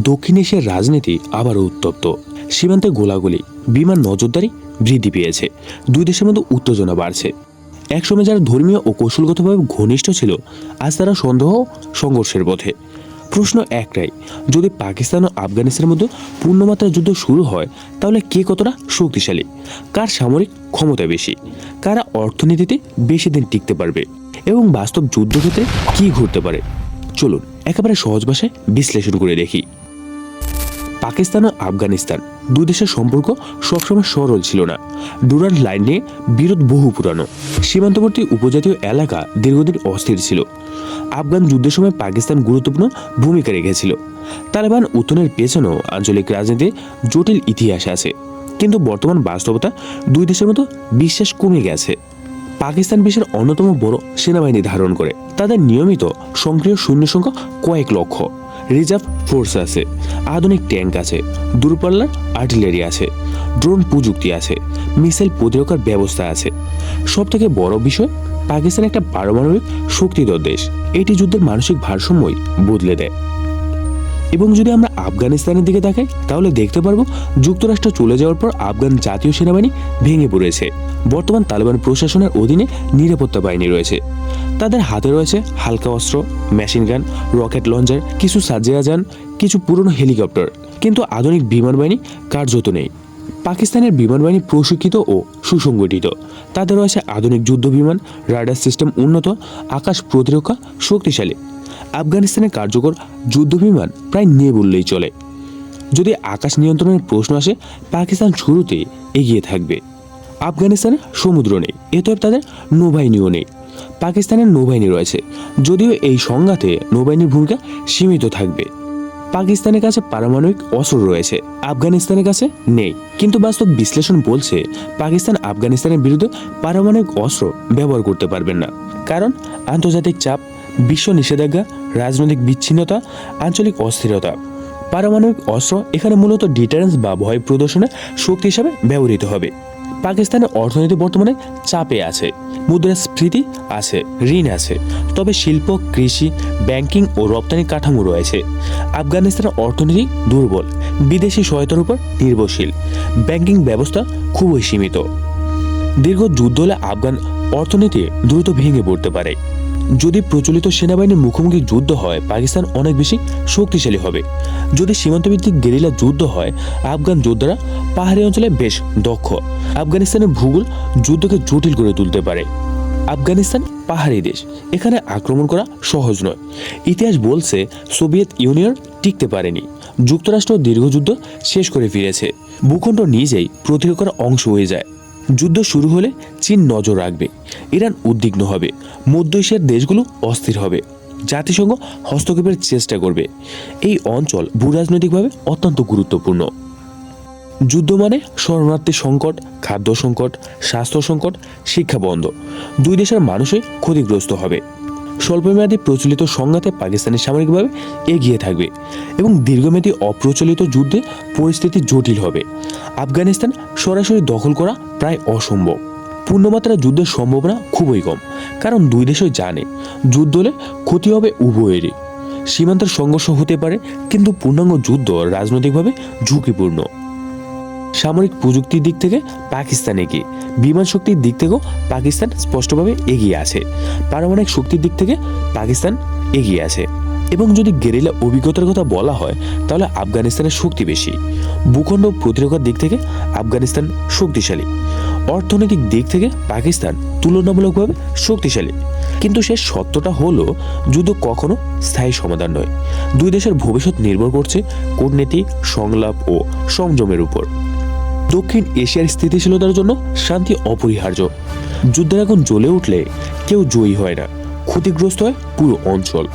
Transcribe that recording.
দক্ষিণ এশিয়ার রাজনীতি আবারও উত্তপ্ত। সীমান্তে গোলাগুলি, বিমান নজরদারি বৃদ্ধি পেয়েছে। দুই দেশের মধ্যে উত্তেজনা বাড়ছে। একসময় যারা ধর্মীয় ও কৌশলগতভাবে ঘনিষ্ঠ ছিল, আজ তারা সন্দেহ সংঘর্ষের পথে। প্রশ্ন একটাই, যদি পাকিস্তান ও আফগানিস্তানের মধ্যে পূর্ণমাত্রা যুদ্ধ শুরু হয়, তাহলে কে কতটা শক্তিশালী, কার সামরিক ক্ষমতা বেশি, কারা অর্থনীতিতে বেশি দিন টিকতে পারবে এবং বাস্তব যুদ্ধক্ষেত্রে কী ঘটতে পারে। চলুন একেবারে সহজ ভাষায় বিশ্লেষণ করে দেখি। পাকিস্তান ও আফগানিস্তান দুই দেশের সম্পর্ক সবসময় সরল ছিল না। ডুরান্ড লাইন নিয়ে বিরোধ বহু পুরানো। সীমান্তবর্তী উপজাতীয় এলাকা দীর্ঘদিন অস্থির ছিল। আফগান যুদ্ধের সময় পাকিস্তান গুরুত্বপূর্ণ ভূমিকা রেখেছিল। তালেবান উত্থানের পেছনেও আঞ্চলিক রাজনীতির জটিল ইতিহাস আছে। কিন্তু বর্তমান বাস্তবতা দুই দেশের মতো বিশ্বাস কমে গেছে। পাকিস্তান বিশ্বের অন্যতম বড় সেনাবাহিনী ধারণ করে। তাদের নিয়মিত সক্রিয় সৈন্য সংখ্যা কয়েক লক্ষ, রিজার্ভ ফোর্স আছে, আধুনিক ট্যাঙ্ক আছে, দূরপাল্লার আর্টিলারি আছে, ড্রোন প্রযুক্তি আছে, মিসাইল প্রতিরক্ষার ব্যবস্থা আছে। সবথেকে বড় বিষয়, পাকিস্তান একটা পারমাণবিক শক্তিধর দেশ। এটি যুদ্ধের মানসিক ভারসাম্যই বদলে দেয়। এবং যদি আমরা আফগানিস্তানের দিকে তাকাই, তাহলে দেখতে পারবো যুক্তরাষ্ট্র চলে যাওয়ার পর আফগান জাতীয় সেনাবাহিনী ভেঙে পড়েছে। বর্তমান তালেবান প্রশাসনের অধীনে নিরাপত্তা বাহিনী রয়েছে। তাদের হাতে রয়েছে হালকা অস্ত্র, মেশিন গান, রকেট লঞ্চার, কিছু সাজিয়া যান, কিছু পুরনো হেলিকপ্টার, কিন্তু আধুনিক বিমান বাহিনী কার্যত নেই। পাকিস্তানের বিমান বাহিনী প্রশিক্ষিত ও সুসংগঠিত। তাদের রয়েছে আধুনিক যুদ্ধ বিমান, রাডার সিস্টেম উন্নত, আকাশ প্রতিরক্ষা শক্তিশালী। আফগানিস্তানের কার্যকর যুদ্ধ বিমান প্রায় নেই বললেই চলে। যদি আকাশ নিয়ন্ত্রণের প্রশ্ন আসে, পাকিস্তান শুরুতে এগিয়ে থাকবে। আফগানিস্তানে সমুদ্র নেই, এতএব তাদের নৌবাহিনীও নেই। পাকিস্তানের নৌবাহিনী রয়েছে, যদিও এই সংঘাতে নৌবাহিনীর ভূমিকা সীমিত থাকবে। পাকিস্তানের কাছে পারমাণবিক অস্ত্র রয়েছে, আফগানিস্তানের কাছে নেই। কিন্তু বাস্তব বিশ্লেষণ বলছে পাকিস্তান আফগানিস্তানের বিরুদ্ধে পারমাণবিক অস্ত্র ব্যবহার করতে পারবেন না। কারণ আন্তর্জাতিক চাপ, বিশ্ব নিষেধাজ্ঞা, রাজনৈতিক বিচ্ছিন্নতা, আঞ্চলিক অস্থিরতা। পারমাণবিক অস্ত্র এখানে মূলত ডিটারেন্স বা ভয় প্রদর্শনের শক্তি হিসাবে ব্যবহৃত হবে। পাকিস্তানের অর্থনীতি বর্তমানে চাপে আছে, মুদ্রাস্ফীতি আছে, ঋণ আছে, তবে শিল্প, কৃষি, ব্যাংকিং ও রপ্তানি কাঠামো রয়েছে। আফগানিস্তানের অর্থনীতি দুর্বল, বিদেশি সহায়তার উপর নির্ভরশীল, ব্যাংকিং ব্যবস্থা খুবই সীমিত। দীর্ঘ যুদ্ধ হলে আফগান অর্থনীতি দ্রুত ভেঙে পড়তে পারে। যদি প্রচলিত সেনাবাহিনীর মুখোমুখি যুদ্ধ হয়, পাকিস্তান অনেক বেশি শক্তিশালী হবে। যদি সীমান্তভিত্তিক গেরিলা যুদ্ধ হয়, আফগান যোদ্ধারা পাহাড়ি অঞ্চলে বেশ দক্ষ। আফগানিস্তানের ভূগোল যুদ্ধকে জটিল করে তুলতে পারে। আফগানিস্তান পাহাড়ি দেশ, এখানে আক্রমণ করা সহজ নয়। ইতিহাস বলছে সোভিয়েত ইউনিয়ন টিকতে পারেনি, যুক্তরাষ্ট্র দীর্ঘ যুদ্ধ শেষ করে ফিরেছে। ভূখণ্ড নিজেই প্রতিরক্ষার অংশ হয়ে যায়। যুদ্ধ শুরু হলে চীন নজর রাখবে, ইরান উদ্বিগ্ন হবে, মধ্য এশিয়ার দেশগুলো অস্থির হবে, জাতিসংঘ হস্তক্ষেপের চেষ্টা করবে। এই অঞ্চল ভূরাজনৈতিকভাবে অত্যন্ত গুরুত্বপূর্ণ। যুদ্ধ মানে শরণার্থী সংকট, খাদ্য সংকট, স্বাস্থ্য সংকট, শিক্ষা বন্ধ। দুই দেশের মানুষই ক্ষতিগ্রস্ত হবে। স্বল্পমেয়াদী প্রচলিত সংঘাতে পাকিস্তানি সামরিকভাবে এগিয়ে থাকবে এবং দীর্ঘমেয়াদী অপ্রচলিত যুদ্ধে পরিস্থিতি জটিল হবে। আফগানিস্তান সরাসরি দখল করা প্রায় অসম্ভব। পূর্ণমাত্রা যুদ্ধের সম্ভাবনা খুবই কম, কারণ দুই দেশই জানে যুদ্ধ হলে ক্ষতি হবে উভয়েরই। সীমান্তের সংঘর্ষ হতে পারে, কিন্তু পূর্ণাঙ্গ যুদ্ধ রাজনৈতিকভাবে ঝুঁকিপূর্ণ। সামরিক প্রযুক্তির দিক থেকে পাকিস্তান এগিয়ে, বিমান শক্তির দিক থেকেও পাকিস্তান স্পষ্টভাবে এগিয়ে আছে, পারমাণবিক শক্তির দিক থেকে পাকিস্তান এগিয়ে আছে। এবং যদি গেরিলা অভিজ্ঞতার কথা বলা হয়, তাহলে আফগানিস্তানের শক্তি বেশি। ভূখণ্ড প্রতিরক্ষার দিক থেকে আফগানিস্তান শক্তিশালী। অর্থনৈতিক দিক থেকে পাকিস্তান তুলনামূলকভাবে শক্তিশালী। কিন্তু শেষ সত্যটা হলো, যুদ্ধ কখনো স্থায়ী সমাধান নয়। দুই দেশের ভবিষ্যৎ নির্ভর করছে কূটনীতি, সংলাপ ও সংযমের উপর। দক্ষিণ এশিয়ার স্থিতিশীলতার জন্য শান্তি অপরিহার্য। যুদ্ধের আগুন জ্বলে উঠলে কেউ জয়ী হয় না, ক্ষতিগ্রস্ত হয় পুরো অঞ্চল।